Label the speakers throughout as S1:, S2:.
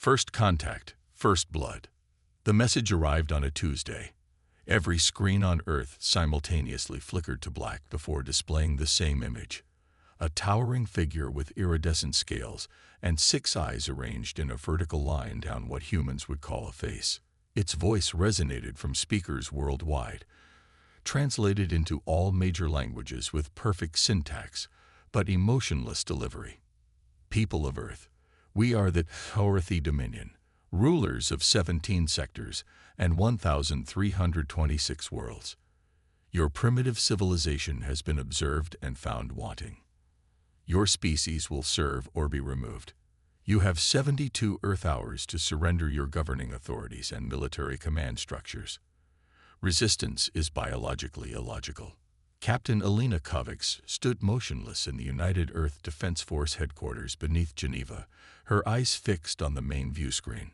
S1: First contact, first blood. The message arrived on a Tuesday. Every screen on Earth simultaneously flickered to black before displaying the same image. A towering figure with iridescent scales and 6 eyes arranged in a vertical line down what humans would call a face. Its voice resonated from speakers worldwide, translated into all major languages with perfect syntax, but emotionless delivery. People of Earth, we are the HFY Dominion, rulers of 17 sectors and 1,326 worlds. Your primitive civilization has been observed and found wanting. Your species will serve or be removed. You have 72 Earth hours to surrender your governing authorities and military command structures. Resistance is biologically illogical. Captain Alina Kovacs stood motionless in the United Earth Defense Force headquarters beneath Geneva, her eyes fixed on the main view screen.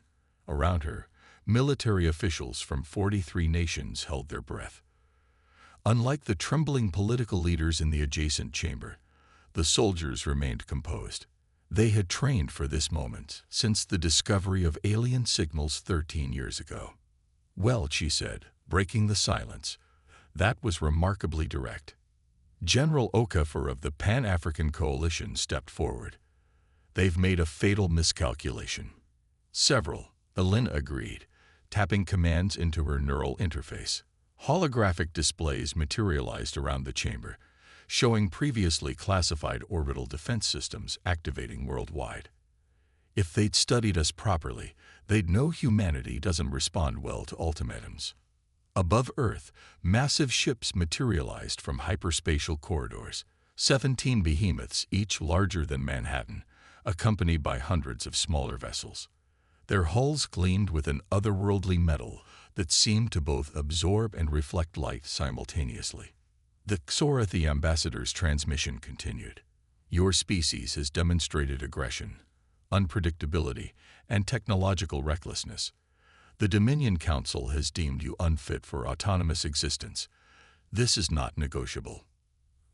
S1: Around her, military officials from 43 nations held their breath. Unlike the trembling political leaders in the adjacent chamber, the soldiers remained composed. They had trained for this moment since the discovery of alien signals 13 years ago. "Well," she said, breaking the silence, "that was remarkably direct." General Okafor of the Pan-African Coalition stepped forward. "They've made a fatal miscalculation." "Several," Alina agreed, tapping commands into her neural interface. Holographic displays materialized around the chamber, showing previously classified orbital defense systems activating worldwide. If they'd studied us properly, they'd know humanity doesn't respond well to ultimatums. Above Earth, massive ships materialized from hyperspatial corridors, 17 behemoths, each larger than Manhattan, accompanied by hundreds of smaller vessels. Their hulls gleamed with an otherworldly metal that seemed to both absorb and reflect light simultaneously. The HFY ambassador's transmission continued. "Your species has demonstrated aggression, unpredictability, and technological recklessness. The Dominion Council has deemed you unfit for autonomous existence. This is not negotiable."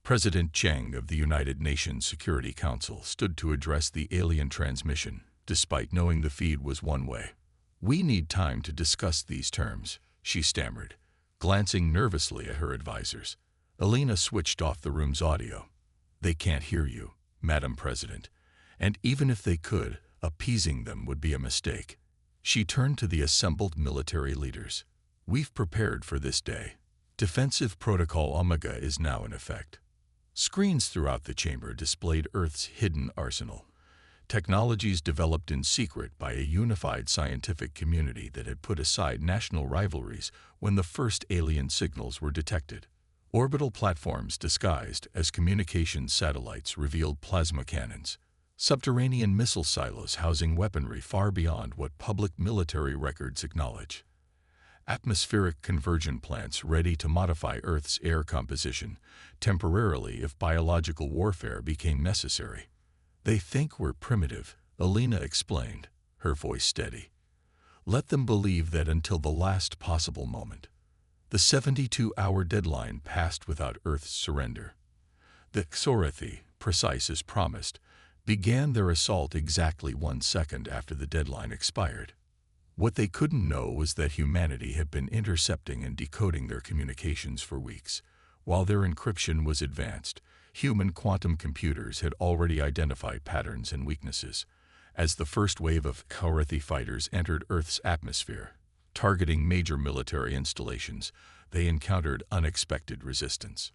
S1: President Cheng of the United Nations Security Council stood to address the alien transmission, despite knowing the feed was one way. "We need time to discuss these terms," she stammered, glancing nervously at her advisors. Alina switched off the room's audio. "They can't hear you, Madam President, and even if they could, appeasing them would be a mistake." She turned to the assembled military leaders. "We've prepared for this day. Defensive Protocol Omega is now in effect." Screens throughout the chamber displayed Earth's hidden arsenal, technologies developed in secret by a unified scientific community that had put aside national rivalries when the first alien signals were detected. Orbital platforms disguised as communications satellites revealed plasma cannons, subterranean missile silos housing weaponry far beyond what public military records acknowledge, atmospheric conversion plants ready to modify Earth's air composition temporarily if biological warfare became necessary. "They think we're primitive," Alina explained, her voice steady. "Let them believe that until the last possible moment." The 72-hour deadline passed without Earth's surrender. The HFY, precise as promised, began their assault exactly 1 second after the deadline expired. What they couldn't know was that humanity had been intercepting and decoding their communications for weeks. While their encryption was advanced, human quantum computers had already identified patterns and weaknesses. As the first wave of HFY fighters entered Earth's atmosphere, targeting major military installations, they encountered unexpected resistance.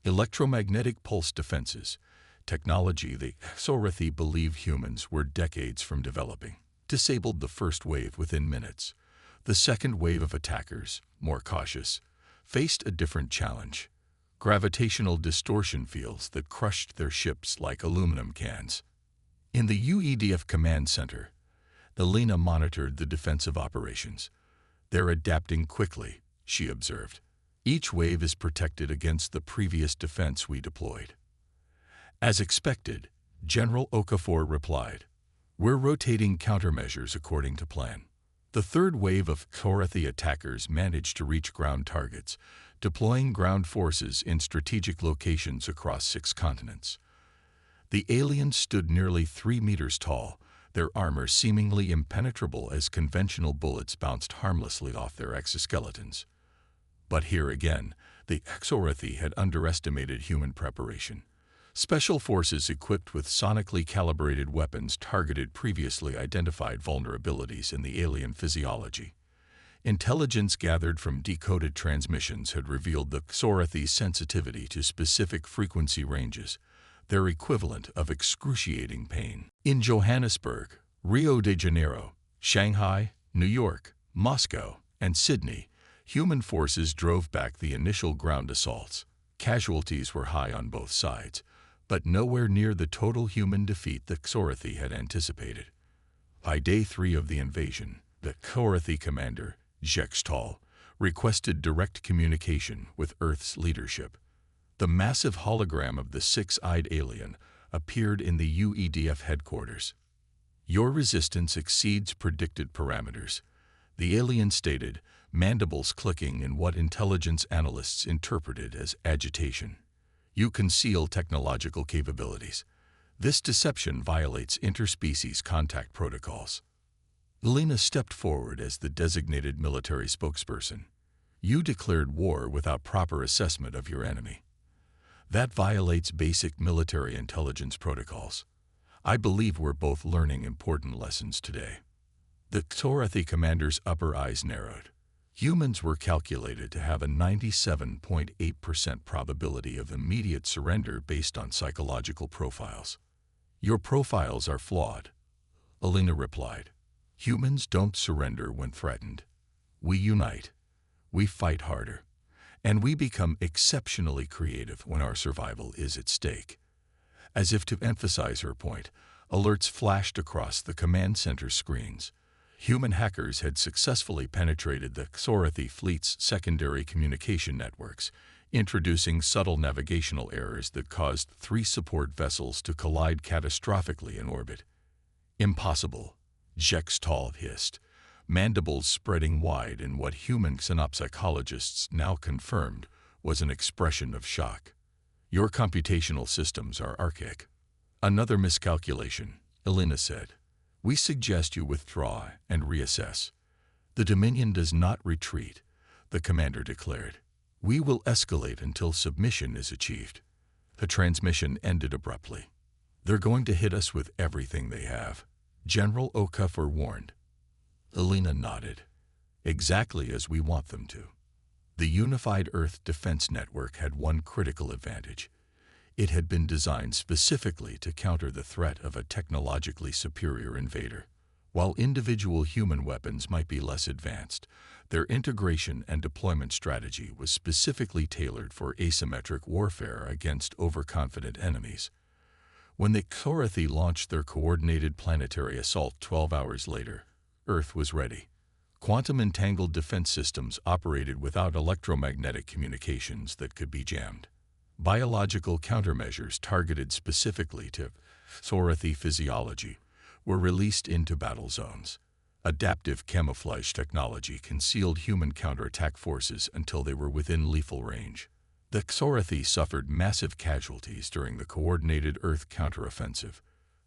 S1: Electromagnetic pulse defenses, technology the HFY believed humans were decades from developing, disabled the first wave within minutes. The second wave of attackers, more cautious, faced a different challenge: gravitational distortion fields that crushed their ships like aluminum cans. In the UEDF command center, Alina monitored the defensive operations. "They're adapting quickly," she observed. "Each wave is protected against the previous defense we deployed." "As expected," General Okafor replied. "We're rotating countermeasures according to plan." The third wave of HFY attackers managed to reach ground targets, deploying ground forces in strategic locations across 6 continents. The aliens stood nearly 3 meters tall, their armor seemingly impenetrable as conventional bullets bounced harmlessly off their exoskeletons. But here again, the Xorathi had underestimated human preparation. Special forces equipped with sonically calibrated weapons targeted previously identified vulnerabilities in the alien physiology. Intelligence gathered from decoded transmissions had revealed the Xorathi's sensitivity to specific frequency ranges, their equivalent of excruciating pain. In Johannesburg, Rio de Janeiro, Shanghai, New York, Moscow, and Sydney, human forces drove back the initial ground assaults. Casualties were high on both sides, but nowhere near the total human defeat the Xorathi had anticipated. By day 3 of the invasion, the Xorathi commander, Jextal, requested direct communication with Earth's leadership. The massive hologram of the six-eyed alien appeared in the UEDF headquarters. "Your resistance exceeds predicted parameters," the alien stated, mandibles clicking in what intelligence analysts interpreted as agitation. "You conceal technological capabilities. This deception violates interspecies contact protocols." Elena stepped forward as the designated military spokesperson. "You declared war without proper assessment of your enemy. That violates basic military intelligence protocols. I believe we're both learning important lessons today." The Xorathi commander's upper eyes narrowed. Humans were calculated to have a 97.8% probability of immediate surrender based on psychological profiles. "Your profiles are flawed," Elena replied. "Humans don't surrender when threatened. We unite. We fight harder. And we become exceptionally creative when our survival is at stake." As if to emphasize her point, alerts flashed across the command center screens. Human hackers had successfully penetrated the Xorathi fleet's secondary communication networks, introducing subtle navigational errors that caused 3 support vessels to collide catastrophically in orbit. "Impossible," Jextal hissed, mandibles spreading wide in what human synopsychologists now confirmed was an expression of shock. "Your computational systems are archaic." "Another miscalculation," Elena said. "We suggest you withdraw and reassess." "The Dominion does not retreat," the commander declared. "We will escalate until submission is achieved." The transmission ended abruptly. "They're going to hit us with everything they have," General Okafor warned. Elena nodded. "Exactly as we want them to." The Unified Earth Defense Network had one critical advantage. It had been designed specifically to counter the threat of a technologically superior invader. While individual human weapons might be less advanced, their integration and deployment strategy was specifically tailored for asymmetric warfare against overconfident enemies. When the Xorathi launched their coordinated planetary assault 12 hours later, Earth was ready. Quantum-entangled defense systems operated without electromagnetic communications that could be jammed. Biological countermeasures targeted specifically to Xorathi physiology were released into battle zones. Adaptive camouflage technology concealed human counterattack forces until they were within lethal range. The Xorathi suffered massive casualties during the coordinated Earth counteroffensive.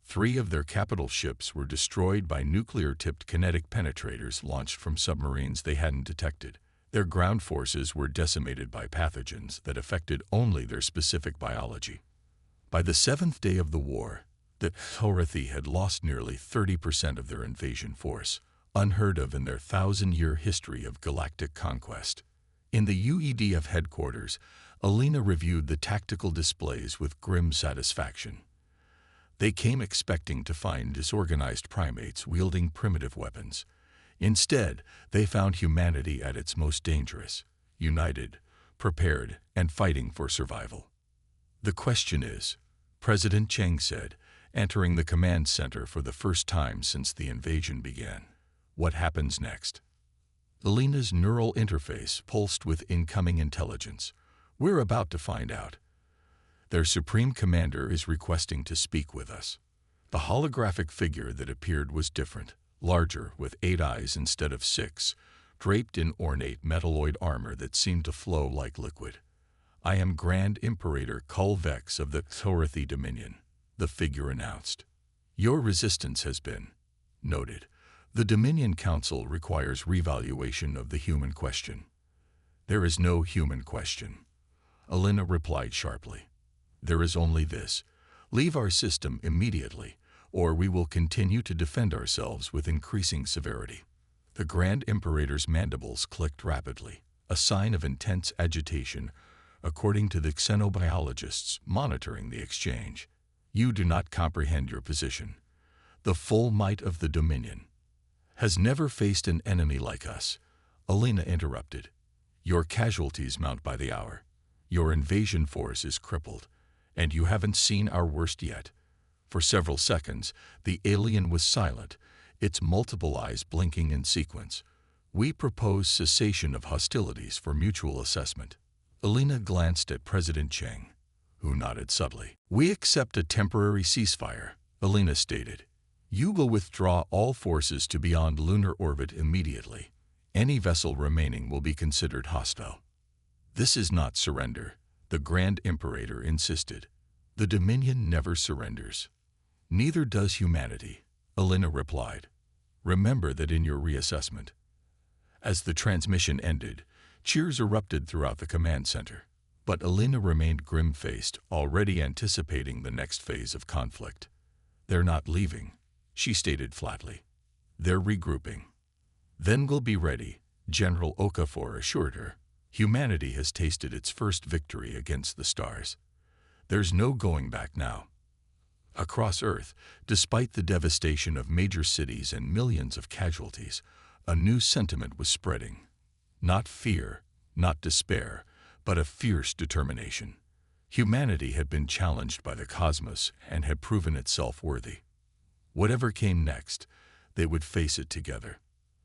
S1: 3 of their capital ships were destroyed by nuclear-tipped kinetic penetrators launched from submarines they hadn't detected. Their ground forces were decimated by pathogens that affected only their specific biology. By the 7th day of the war, the Xorathi had lost nearly 30% of their invasion force, unheard of in their 1,000-year history of galactic conquest. In the UEDF headquarters, Elena reviewed the tactical displays with grim satisfaction. They came expecting to find disorganized primates wielding primitive weapons. Instead, they found humanity at its most dangerous, united, prepared, and fighting for survival. "The question is," President Cheng said, entering the command center for the first time since the invasion began, "what happens next?" Elena's neural interface pulsed with incoming intelligence. "We're about to find out. Their Supreme Commander is requesting to speak with us." The holographic figure that appeared was different, larger, with 8 eyes instead of 6, draped in ornate metalloid armor that seemed to flow like liquid. "I am Grand Imperator Kulvex of the Xorathi Dominion," the figure announced. "Your resistance has been noted, "The Dominion Council requires revaluation of the human question." "There is no human question," Alina replied sharply. "There is only this: leave our system immediately, or we will continue to defend ourselves with increasing severity." The Grand Imperator's mandibles clicked rapidly, a sign of intense agitation, according to the xenobiologists monitoring the exchange. "You do not comprehend your position. The full might of the Dominion has never faced an enemy like us," Alina interrupted. "Your casualties mount by the hour. Your invasion force is crippled, and you haven't seen our worst yet." For several seconds, the alien was silent, its multiple eyes blinking in sequence. "We propose cessation of hostilities for mutual assessment." Alina glanced at President Cheng, who nodded subtly. "We accept a temporary ceasefire," Alina stated. "You will withdraw all forces to beyond lunar orbit immediately. Any vessel remaining will be considered hostile." "This is not surrender," the Grand Imperator insisted. "The Dominion never surrenders." "Neither does humanity," Alina replied. "Remember that in your reassessment." As the transmission ended, cheers erupted throughout the command center, but Alina remained grim-faced, already anticipating the next phase of conflict. "They're not leaving," she stated flatly. "They're regrouping." "Then we'll be ready," General Okafor assured her. "Humanity has tasted its first victory against the stars. There's no going back now." Across Earth, despite the devastation of major cities and millions of casualties, a new sentiment was spreading. Not fear, not despair, but a fierce determination. Humanity had been challenged by the cosmos and had proven itself worthy. Whatever came next, they would face it together.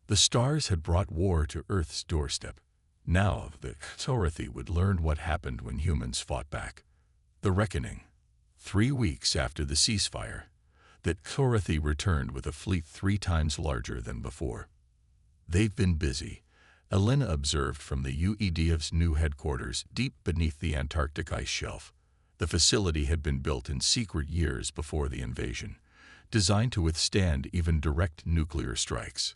S1: The stars had brought war to Earth's doorstep. Now the Xorithi would learn what happened when humans fought back. The reckoning. 3 weeks after the ceasefire, the Xorithi returned with a fleet 3 times larger than before. "They've been busy," Alina observed from the UEDF's new headquarters deep beneath the Antarctic ice shelf. The facility had been built in secret years before the invasion, designed to withstand even direct nuclear strikes.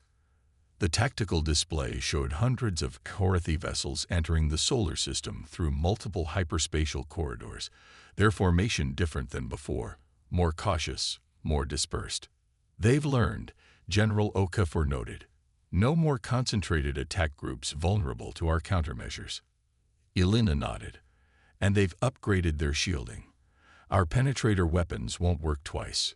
S1: The tactical display showed hundreds of Xorithi vessels entering the solar system through multiple hyperspatial corridors, their formation different than before, more cautious, more dispersed. "They've learned," General Okafor noted. "No more concentrated attack groups vulnerable to our countermeasures." Alina nodded. "And they've upgraded their shielding. Our penetrator weapons won't work twice."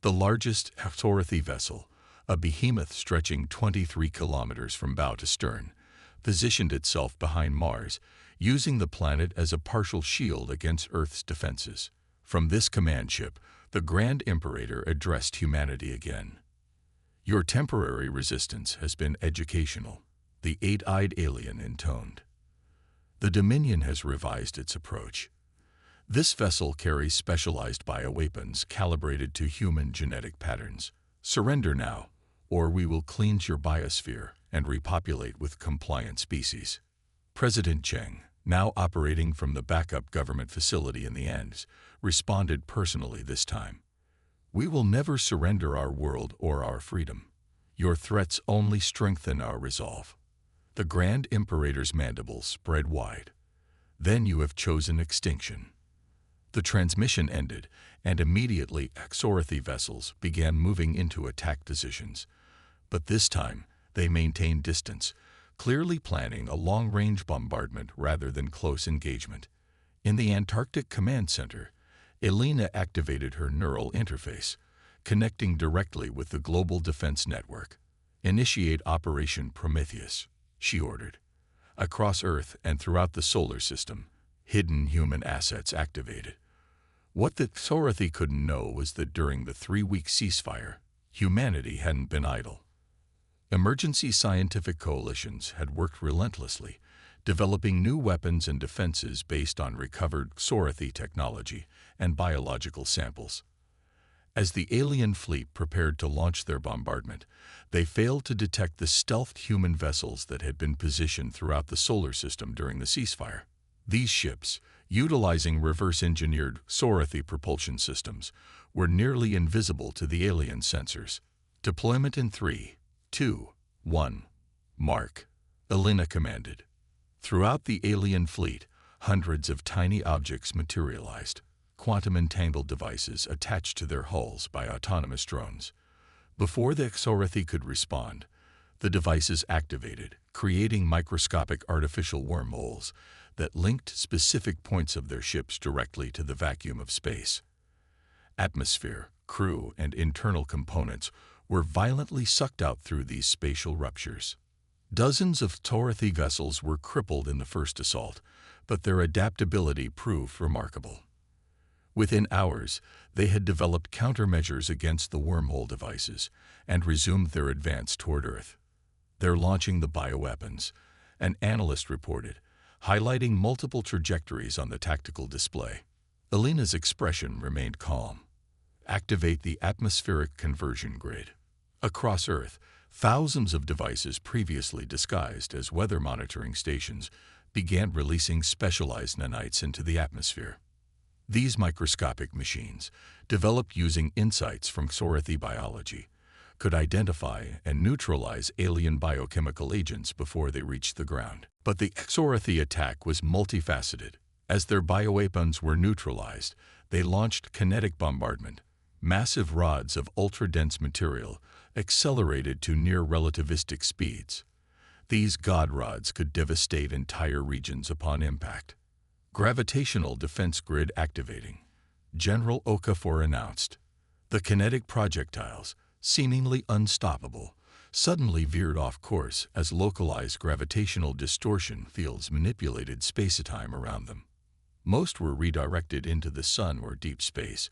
S1: The largest Xorithi vessel, a behemoth stretching 23 kilometers from bow to stern, positioned itself behind Mars, using the planet as a partial shield against Earth's defenses. From this command ship, the Grand Imperator addressed humanity again. "Your temporary resistance has been educational," the 8-eyed alien intoned. "The Dominion has revised its approach. This vessel carries specialized bioweapons calibrated to human genetic patterns. Surrender now, or we will cleanse your biosphere and repopulate with compliant species." President Cheng, now operating from the backup government facility in the Andes, responded personally this time. "We will never surrender our world or our freedom. Your threats only strengthen our resolve." The Grand Imperator's mandibles spread wide. "Then you have chosen extinction." The transmission ended, and immediately Xorithi vessels began moving into attack positions. But this time, they maintained distance, clearly planning a long-range bombardment rather than close engagement. In the Antarctic Command Center, Alina activated her neural interface, connecting directly with the Global Defense Network. "Initiate Operation Prometheus," she ordered. Across Earth and throughout the solar system, hidden human assets activated. What the Xorithi couldn't know was that during the 3-week ceasefire, humanity hadn't been idle. Emergency scientific coalitions had worked relentlessly, developing new weapons and defenses based on recovered Xorithi technology and biological samples. As the alien fleet prepared to launch their bombardment, they failed to detect the stealthed human vessels that had been positioned throughout the solar system during the ceasefire. These ships, utilizing reverse-engineered Xorithi propulsion systems, were nearly invisible to the alien sensors. Deployment in 3, 2, 1. Mark, Elena commanded. Throughout the alien fleet, hundreds of tiny objects materialized, quantum-entangled devices attached to their hulls by autonomous drones. Before the Xorthi could respond, the devices activated, creating microscopic artificial wormholes that linked specific points of their ships directly to the vacuum of space. Atmosphere, crew, and internal components were violently sucked out through these spatial ruptures. Dozens of Xorthi vessels were crippled in the first assault, but their adaptability proved remarkable. Within hours, they had developed countermeasures against the wormhole devices and resumed their advance toward Earth. They're launching the bioweapons, an analyst reported, highlighting multiple trajectories on the tactical display. Elena's expression remained calm. Activate the atmospheric conversion grid. Across Earth, thousands of devices previously disguised as weather monitoring stations began releasing specialized nanites into the atmosphere. These microscopic machines, developed using insights from Xorthi biology, could identify and neutralize alien biochemical agents before they reached the ground. But the Xorthi attack was multifaceted. As their bioweapons were neutralized, they launched kinetic bombardment. Massive rods of ultra-dense material accelerated to near-relativistic speeds. These god rods could devastate entire regions upon impact. Gravitational defense grid activating. General Okafor announced. The kinetic projectiles, seemingly unstoppable, suddenly veered off course as localized gravitational distortion fields manipulated space-time around them. Most were redirected into the sun or deep space,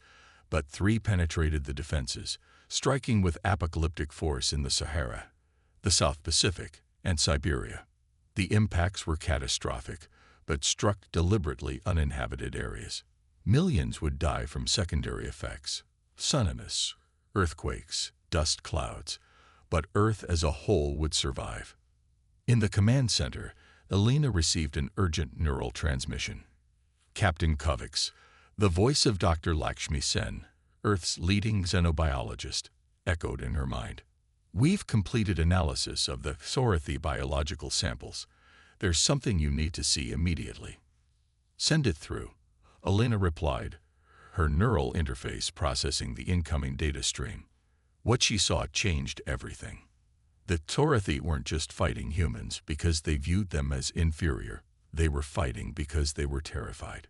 S1: but 3 penetrated the defenses, striking with apocalyptic force in the Sahara, the South Pacific, and Siberia. The impacts were catastrophic, but struck deliberately uninhabited areas. Millions would die from secondary effects, tsunamis, earthquakes, dust clouds, but Earth as a whole would survive. In the command center, Elena received an urgent neural transmission. Captain Kovacs, the voice of Dr. Lakshmi Sen, Earth's leading xenobiologist, echoed in her mind. We've completed analysis of the Xorthi biological samples. There's something you need to see immediately. Send it through, Elena replied, her neural interface processing the incoming data stream. What she saw changed everything. The Xorthi weren't just fighting humans because they viewed them as inferior. They were fighting because they were terrified.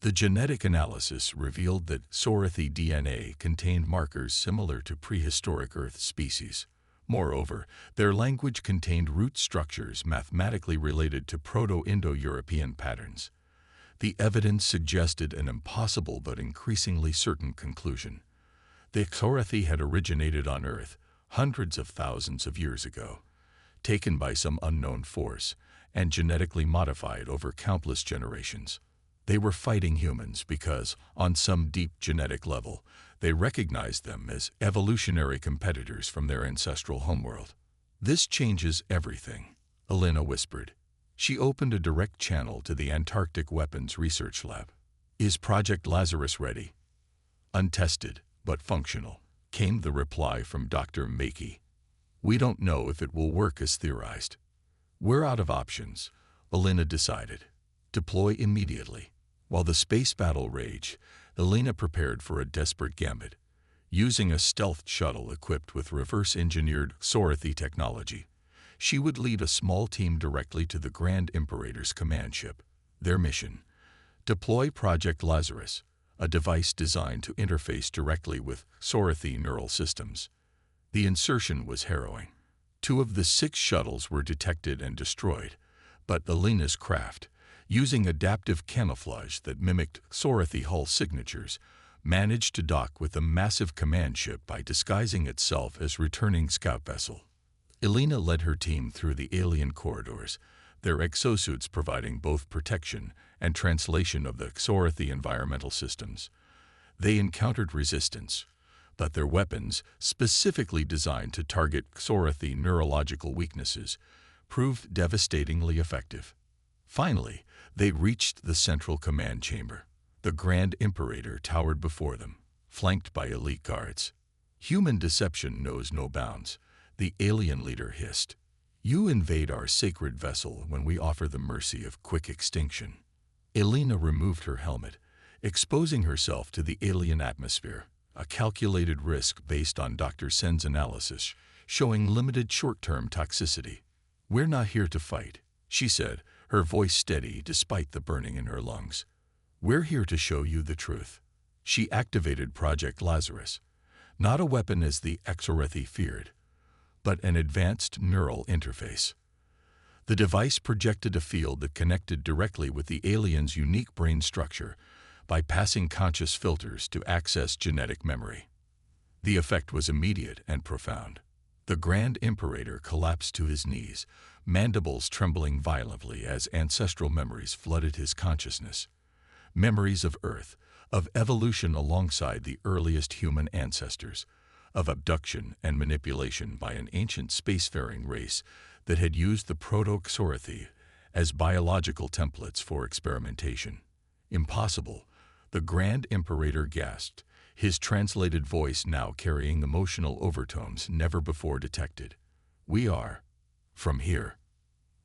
S1: The genetic analysis revealed that Xorthi DNA contained markers similar to prehistoric Earth species. Moreover, their language contained root structures mathematically related to Proto-Indo-European patterns. The evidence suggested an impossible but increasingly certain conclusion. The Xorthi had originated on Earth hundreds of thousands of years ago, taken by some unknown force, and genetically modified over countless generations. They were fighting humans because, on some deep genetic level, they recognized them as evolutionary competitors from their ancestral homeworld. This changes everything, Elena whispered. She opened a direct channel to the Antarctic Weapons Research Lab. Is Project Lazarus ready? Untested, but functional, came the reply from Dr. Makey. We don't know if it will work as theorized. We're out of options, Elena decided. Deploy immediately. While the space battle raged, Elena prepared for a desperate gambit. Using a stealth shuttle equipped with reverse-engineered Xorthi technology, she would lead a small team directly to the Grand Imperator's command ship. Their mission: deploy Project Lazarus, a device designed to interface directly with Xorthi neural systems. The insertion was harrowing. 2 of the 6 shuttles were detected and destroyed, but Elena's craft, using adaptive camouflage that mimicked Xorthi hull signatures, managed to dock with the massive command ship by disguising itself as returning scout vessel. Elena led her team through the alien corridors, their exosuits providing both protection and translation of the Xorthi environmental systems. They encountered resistance, but their weapons, specifically designed to target Xorthi neurological weaknesses, proved devastatingly effective. Finally, they reached the central command chamber. The Grand Imperator towered before them, flanked by elite guards. Human deception knows no bounds, the alien leader hissed. You invade our sacred vessel when we offer the mercy of quick extinction. Elena removed her helmet, exposing herself to the alien atmosphere, a calculated risk based on Dr. Sen's analysis, showing limited short-term toxicity. We're not here to fight, she said, her voice steady despite the burning in her lungs. We're here to show you the truth. She activated Project Lazarus, not a weapon as the Xorrethi feared, but an advanced neural interface. The device projected a field that connected directly with the alien's unique brain structure, bypassing conscious filters to access genetic memory. The effect was immediate and profound. The Grand Imperator collapsed to his knees, mandibles trembling violently as ancestral memories flooded his consciousness. Memories of Earth, of evolution alongside the earliest human ancestors, of abduction and manipulation by an ancient spacefaring race that had used the proto-Xorrethi as biological templates for experimentation. Impossible, the Grand Imperator gasped, his translated voice now carrying emotional overtones never before detected. We are from here.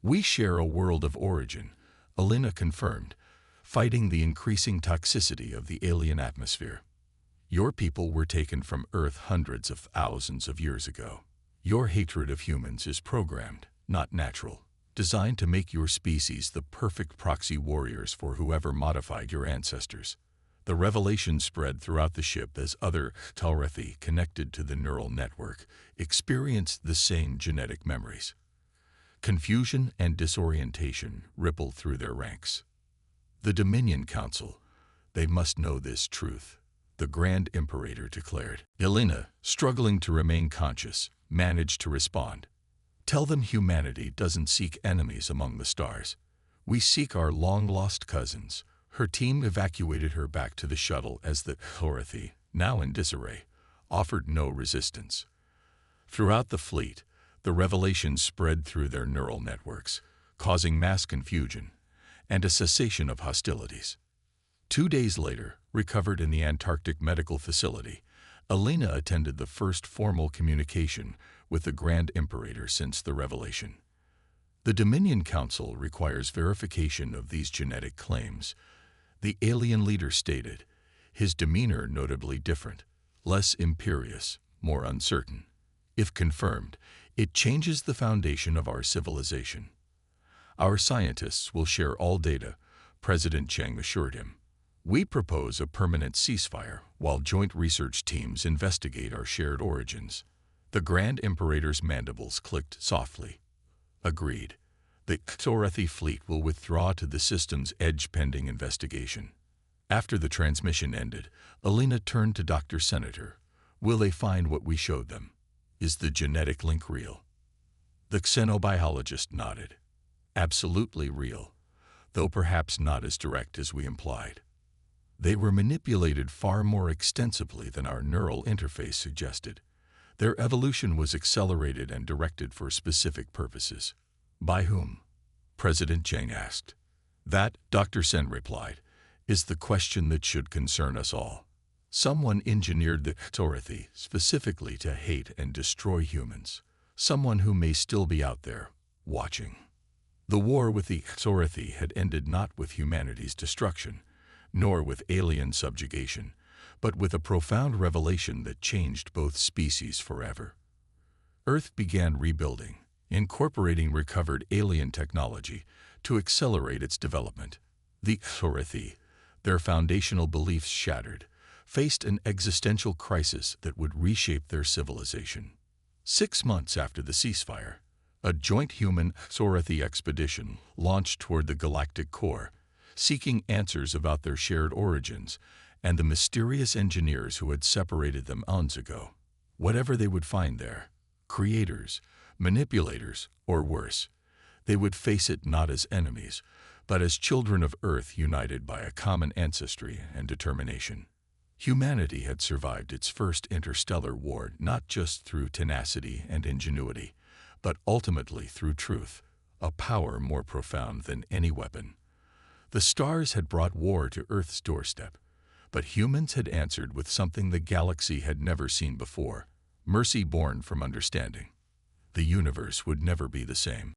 S1: We share a world of origin, Elena confirmed, fighting the increasing toxicity of the alien atmosphere. Your people were taken from Earth hundreds of thousands of years ago. Your hatred of humans is programmed, not natural, designed to make your species the perfect proxy warriors for whoever modified your ancestors. The revelation spread throughout the ship as other Xorrethi connected to the neural network experienced the same genetic memories. Confusion and disorientation rippled through their ranks. The Dominion Council, they must know this truth, the Grand Imperator declared. Elena, struggling to remain conscious, managed to respond. Tell them humanity doesn't seek enemies among the stars. We seek our long-lost cousins. Her team evacuated her back to the shuttle as the Xorrethi, now in disarray, offered no resistance. Throughout the fleet, the revelation spread through their neural networks, causing mass confusion and a cessation of hostilities. 2 days later, recovered in the Antarctic Medical Facility, Elena attended the first formal communication with the Grand Imperator since the revelation. The Dominion Council requires verification of these genetic claims, the alien leader stated, his demeanor notably different, less imperious, more uncertain. If confirmed, it changes the foundation of our civilization. Our scientists will share all data, President Cheng assured him. We propose a permanent ceasefire while joint research teams investigate our shared origins. The Grand Imperator's mandibles clicked softly. Agreed. The Xorrethi fleet will withdraw to the system's edge pending investigation. After the transmission ended, Elena turned to Dr. Senator. Will they find what we showed them? Is the genetic link real? The xenobiologist nodded. Absolutely real, though perhaps not as direct as we implied. They were manipulated far more extensively than our neural interface suggested. Their evolution was accelerated and directed for specific purposes. By whom? President Cheng asked. That, Dr. Sen replied, is the question that should concern us all. Someone engineered the Xorrethi specifically to hate and destroy humans. Someone who may still be out there, watching. The war with the Xorrethi had ended not with humanity's destruction, nor with alien subjugation, but with a profound revelation that changed both species forever. Earth began rebuilding, incorporating recovered alien technology to accelerate its development. The Xorrethi, their foundational beliefs shattered, faced an existential crisis that would reshape their civilization. 6 months after the ceasefire, a joint human Xorrethi expedition launched toward the Galactic core, seeking answers about their shared origins and the mysterious engineers who had separated them eons ago. Whatever they would find there, creators, manipulators, or worse, they would face it not as enemies, but as children of Earth united by a common ancestry and determination. Humanity had survived its first interstellar war not just through tenacity and ingenuity, but ultimately through truth, a power more profound than any weapon. The stars had brought war to Earth's doorstep, But humans had answered with something the galaxy had never seen before: mercy born from understanding. The universe would never be the same.